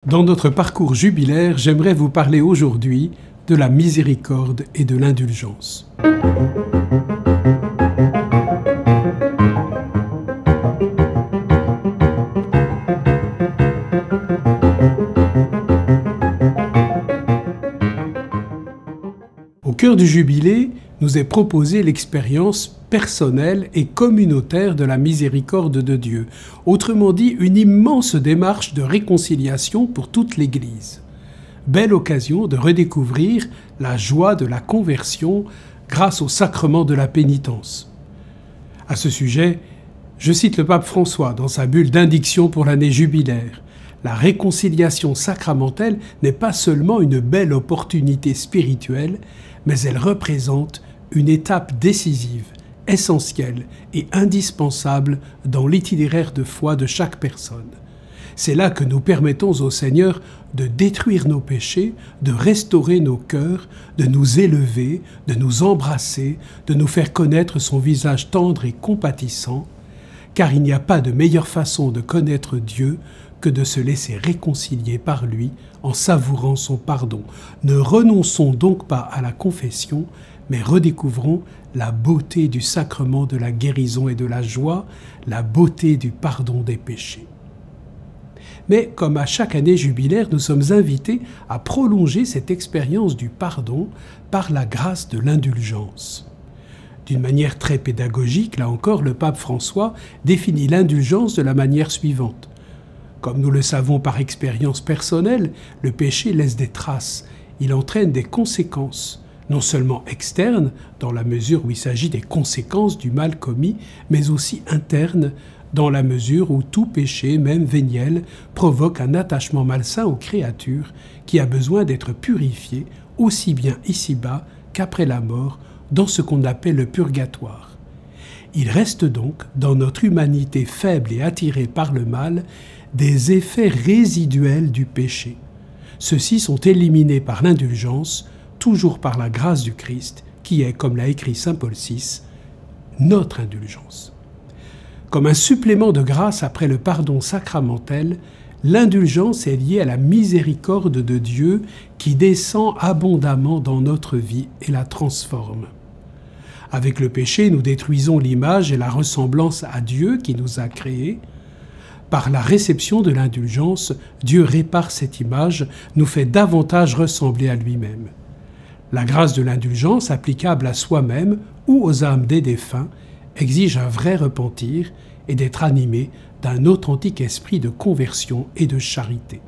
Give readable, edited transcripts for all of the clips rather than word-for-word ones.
Dans notre parcours jubilaire, j'aimerais vous parler aujourd'hui de la miséricorde et de l'indulgence. Au cœur du jubilé, nous est proposée l'expérience personnelle et communautaire de la miséricorde de Dieu, autrement dit une immense démarche de réconciliation pour toute l'Église. Belle occasion de redécouvrir la joie de la conversion grâce au sacrement de la pénitence. À ce sujet, je cite le pape François dans sa bulle d'indiction pour l'année jubilaire. La réconciliation sacramentelle n'est pas seulement une belle opportunité spirituelle, mais elle représente une étape décisive, essentielle et indispensable dans l'itinéraire de foi de chaque personne. C'est là que nous permettons au Seigneur de détruire nos péchés, de restaurer nos cœurs, de nous élever, de nous embrasser, de nous faire connaître son visage tendre et compatissant, car il n'y a pas de meilleure façon de connaître Dieu que de se laisser réconcilier par lui en savourant son pardon. Ne renonçons donc pas à la confession, mais redécouvrons la beauté du sacrement de la guérison et de la joie, la beauté du pardon des péchés. Mais comme à chaque année jubilaire, nous sommes invités à prolonger cette expérience du pardon par la grâce de l'indulgence. D'une manière très pédagogique, là encore, le pape François définit l'indulgence de la manière suivante. Comme nous le savons par expérience personnelle, le péché laisse des traces, il entraîne des conséquences, non seulement externes, dans la mesure où il s'agit des conséquences du mal commis, mais aussi internes, dans la mesure où tout péché, même véniel, provoque un attachement malsain aux créatures qui a besoin d'être purifié aussi bien ici-bas qu'après la mort, dans ce qu'on appelle le purgatoire. Il reste donc, dans notre humanité faible et attirée par le mal, des effets résiduels du péché. Ceux-ci sont éliminés par l'indulgence, toujours par la grâce du Christ, qui est, comme l'a écrit saint Paul VI, notre indulgence. Comme un supplément de grâce après le pardon sacramentel, l'indulgence est liée à la miséricorde de Dieu qui descend abondamment dans notre vie et la transforme. Avec le péché, nous détruisons l'image et la ressemblance à Dieu qui nous a créés. Par la réception de l'indulgence, Dieu répare cette image, nous fait davantage ressembler à lui-même. La grâce de l'indulgence, applicable à soi-même ou aux âmes des défunts, exige un vrai repentir et d'être animé d'un authentique esprit de conversion et de charité.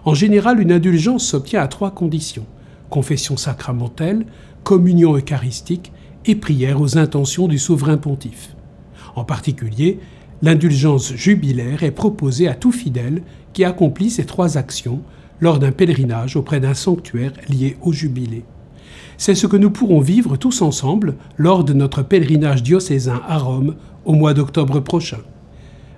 En général, une indulgence s'obtient à 3 conditions: confession sacramentelle, communion eucharistique et prière aux intentions du souverain pontife. En particulier, l'indulgence jubilaire est proposée à tout fidèle qui accomplit ces 3 actions lors d'un pèlerinage auprès d'un sanctuaire lié au jubilé. C'est ce que nous pourrons vivre tous ensemble lors de notre pèlerinage diocésain à Rome au mois d'octobre prochain.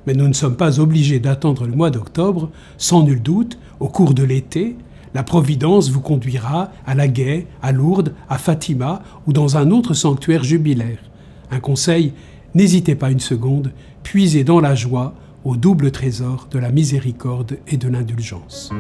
Mais nous ne sommes pas obligés d'attendre le mois d'octobre. Sans nul doute, au cours de l'été, la Providence vous conduira à la Gaie, à Lourdes, à Fatima ou dans un autre sanctuaire jubilaire. Un conseil, n'hésitez pas une seconde, puisez dans la joie au double trésor de la miséricorde et de l'indulgence.